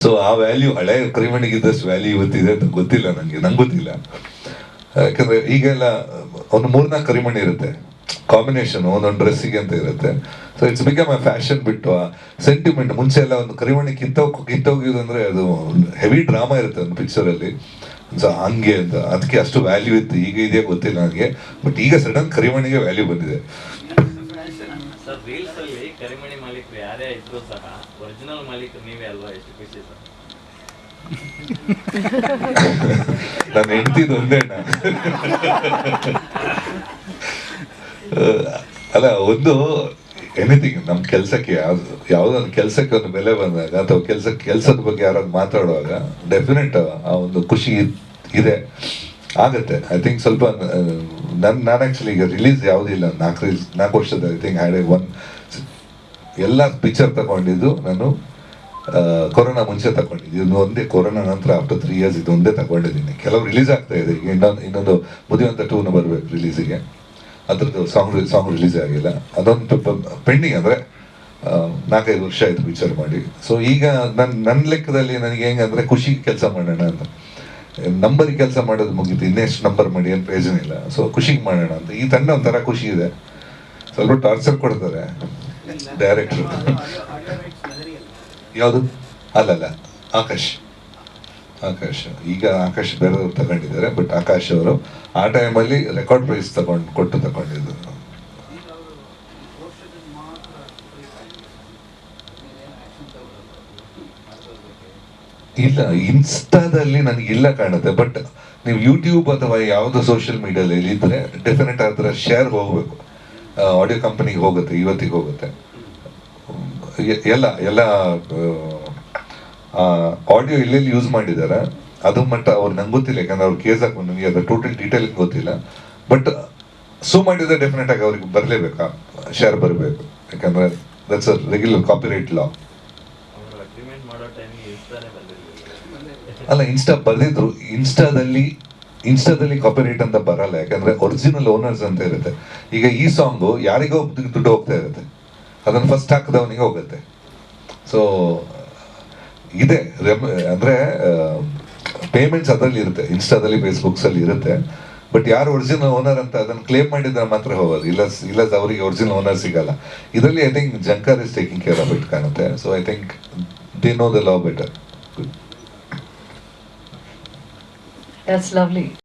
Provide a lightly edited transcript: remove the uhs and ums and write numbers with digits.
So ಆ value ಹಳೆ ಕರಿಮಣಿಗಿದ್ದಷ್ಟು value ಇವತ್ತಿದೆ ಅಂತ ಗೊತ್ತಿಲ್ಲ ನಂಗೆ ಗೊತ್ತಿಲ್ಲ. ಯಾಕಂದ್ರೆ ಈಗೆಲ್ಲ ಒಂದು 3-4 ಕರಿಮಣಿ ಇರುತ್ತೆ, ಕಾಂಬಿನೇಷನ್ ಒಂದೊಂದು ಡ್ರೆಸ್ಸಿಗೆ ಅಂತ ಇರುತ್ತೆ. So it's become a fashion ಬಿಟ್ಟು ಆ ಸೆಂಟಿಮೆಂಟ್. ಮುಂಚೆ ಎಲ್ಲ ಒಂದು ಕರಿಮಣಿ ಕಿತ್ತೋಗಿದಂದ್ರೆ ಅದು ಹೆವಿ ಡ್ರಾಮಾ ಇರುತ್ತೆ ಒಂದು ಪಿಕ್ಚರಲ್ಲಿ. ಸೊ ಹಂಗೆ ಅಂತ ಅದಕ್ಕೆ ಅಷ್ಟು ವ್ಯಾಲ್ಯೂ ಇತ್ತು. ಈಗ ಇದೆಯಾ ಗೊತ್ತಿಲ್ಲ ನನಗೆ, ಬಟ್ ಈಗ ಸಡನ್ ಕರಿಮಣಿಗೆ ವ್ಯಾಲ್ಯೂ ಬಂದಿದೆ. ಸರ್ ರೀಲ್ಸ್ ಅಲ್ಲಿ ಕರಿಮಣಿ ಮಾಲೀಕರು ಯಾರೇ ಇದ್ರು ಸಹ ಒರಿಜಿನಲ್ ಮಾಲೀಕರು ನೀವೇ ಅಲ್ವಾ? ಎಷ್ಟು ಖುಷಿ ಸರ್. ನನ್ನ ಹೆಂಡತಿದು ಒಂದೇ ಅಲ್ಲ, ಒಂದು ಎನಿಥಿಂಗ್ ನಮ್ಮ ಕೆಲಸಕ್ಕೆ ಯಾವುದೊಂದು ಕೆಲಸಕ್ಕೆ ಒಂದು ಬೆಲೆ ಬಂದಾಗ ಅಥವಾ ಕೆಲಸದ ಬಗ್ಗೆ ಯಾರಾದ್ರು ಮಾತಾಡುವಾಗ ಡೆಫಿನೆಟ್ ಆ ಒಂದು ಖುಷಿ ಇದೆ, ಆಗತ್ತೆ. ಐ ಥಿಂಕ್ ಸ್ವಲ್ಪ ನಾನು ಆ್ಯಕ್ಚುಲಿ ಈಗ ರಿಲೀಸ್ ಯಾವುದಿಲ್ಲ 4 ವರ್ಷದ ಐ ಥಿಂಕ್ ಎಲ್ಲ ಪಿಕ್ಚರ್ ತಗೊಂಡಿದ್ದು ನಾನು ಕೊರೋನಾ ಮುಂಚೆ ತಗೊಂಡಿದ್ದು. ಇದು ಒಂದೇ ಕೊರೋನಾ ನಂತರ ಆಫ್ಟರ್ 3 years ಇದು ಒಂದೇ ತಗೊಂಡಿದ್ದೀನಿ. ಕೆಲವು ರಿಲೀಸ್ ಆಗ್ತಾ ಇದೆ. ಈಗ ಇನ್ನೊಂದು ಬುದ್ಧಿವಂತ 2 ಬರಬೇಕು ರಿಲೀಸಿಗೆ, ಅದ್ರದ್ದು ಸಾಂಗ್ ರಿಲೀಸ್ ಆಗಿಲ್ಲ. ಅದೊಂದು ಪೆಂಡಿಂಗ್. ಅಂದರೆ 4-5 ವರ್ಷ ಆಯಿತು ಪಿಕ್ಚರ್ ಮಾಡಿ. ಸೊ ಈಗ ನನ್ನ ಲೆಕ್ಕದಲ್ಲಿ ನನಗೆ ಹೆಂಗಂದರೆ ಖುಷಿ ಕೆಲಸ ಮಾಡೋಣ ಅಂತ. ನಂಬರಿಗೆ ಕೆಲಸ ಮಾಡೋದು ಮುಗೀತು, ಇನ್ನೆಷ್ಟು ನಂಬರ್ ಮಾಡಿ ಏನು ಪ್ರಯೋಜನ ಇಲ್ಲ. ಸೊ ಖುಷಿಗೆ ಮಾಡೋಣ ಅಂತ. ಈ ತಂಡ ಒಂಥರ ಖುಷಿ ಇದೆ. ಸ್ವಲ್ಪ ಟಾರ್ಚರ್ ಕೊಡ್ತಾರೆ ಡೈರೆಕ್ಟ್ರು. ಯಾವುದು? ಅಲ್ಲಲ್ಲ, ಆಕಾಶ್ ಈಗ ಆಕಾಶ್ ಬೇರೆಯವ್ರು ತಗೊಂಡಿದ್ದಾರೆ. ಬಟ್ ಆಕಾಶ್ ಅವರು ಆ ಟೈಮಲ್ಲಿ ರೆಕಾರ್ಡ್ ಪ್ರೈಸ್ ಕೊಟ್ಟು ತಗೊಂಡಿದ್ದು. ಇಲ್ಲ, ಇನ್ಸ್ಟಾದಲ್ಲಿ ನನಗಿಲ್ಲ ಕಾಣುತ್ತೆ. ಬಟ್ ನೀವು ಯೂಟ್ಯೂಬ್ ಅಥವಾ ಯಾವುದೋ ಸೋಷಿಯಲ್ ಮೀಡಿಯಾದಲ್ಲಿ ಇದ್ರೆ ಡೆಫಿನೆಟ್ ಅದರ ಶೇರ್ ಹೋಗಬೇಕು. ಆಡಿಯೋ ಕಂಪನಿಗೆ ಹೋಗುತ್ತೆ, ಇವತ್ತಿಗೆ ಹೋಗುತ್ತೆ. ಎಲ್ಲ ಆಡಿಯೋ ಎಲ್ಲೆಲ್ಲಿ ಯೂಸ್ ಮಾಡಿದ್ದಾರೆ ಅದು ಮಟ್ಟ ಅವ್ರು ನಂಗೆ ಗೊತ್ತಿಲ್ಲ. ಯಾಕಂದ್ರೆ ಅವ್ರು ಕೇಸ್ ಹಾಕೊಂಡು ನನಗೆ ಅದರ ಟೋಟಲ್ ಡೀಟೇಲ್ ಗೊತ್ತಿಲ್ಲ. ಬಟ್ ಸೂ ಮಾಡಿದ್ರೆ ಡೆಫಿನೆಟ್ ಆಗಿ ಅವ್ರಿಗೆ ಬರಲೇಬೇಕಾ, ಶೇರ್ ಬರಬೇಕು. ಯಾಕಂದ್ರೆ ದಟ್ಸ್ ಅ ರೆಗ್ಯುಲರ್ ಕಾಪಿರೈಟ್ ಲಾ. ಅಲ್ಲ, ಇನ್ಸ್ಟಾ ಬರೆದಿದ್ರು. ಇನ್ಸ್ಟಾದಲ್ಲಿ ಕಾಪಿರೈಟ್ ಅಂತ ಬರಲ್ಲ. ಯಾಕಂದ್ರೆ ಒರಿಜಿನಲ್ ಓನರ್ಸ್ ಅಂತ ಇರುತ್ತೆ. ಈಗ ಈ ಸಾಂಗು ಯಾರಿಗೋ ದುಡ್ಡು ಹೋಗ್ತಾ ಇರುತ್ತೆ, ಅದನ್ನು ಫಸ್ಟ್ ಹಾಕಿದವನಿಗೆ ಹೋಗುತ್ತೆ. ಸೊ ಇದೆ ಅಂದರೆ ಪೇಮೆಂಟ್ಸ್ ಅದರಲ್ಲಿ ಇರುತ್ತೆ, ಇನ್ಸ್ಟಾದಲ್ಲಿ ಫೇಸ್ಬುಕ್ಸಲ್ಲಿ ಇರುತ್ತೆ. ಬಟ್ ಯಾರು ಒರಿಜಿನಲ್ ಓನರ್ ಅಂತ ಅದನ್ನು ಕ್ಲೇಮ್ ಮಾಡಿದ್ರೆ ಮಾತ್ರ ಹೋಗೋದು, ಇಲ್ಲ ಅವರಿಗೆ ಒರಿಜಿನಲ್ ಓನರ್ ಸಿಗಲ್ಲ. ಇದರಲ್ಲಿ I think Junker is taking care of it ಕಾಣುತ್ತೆ. So I think they know the law better. That's lovely.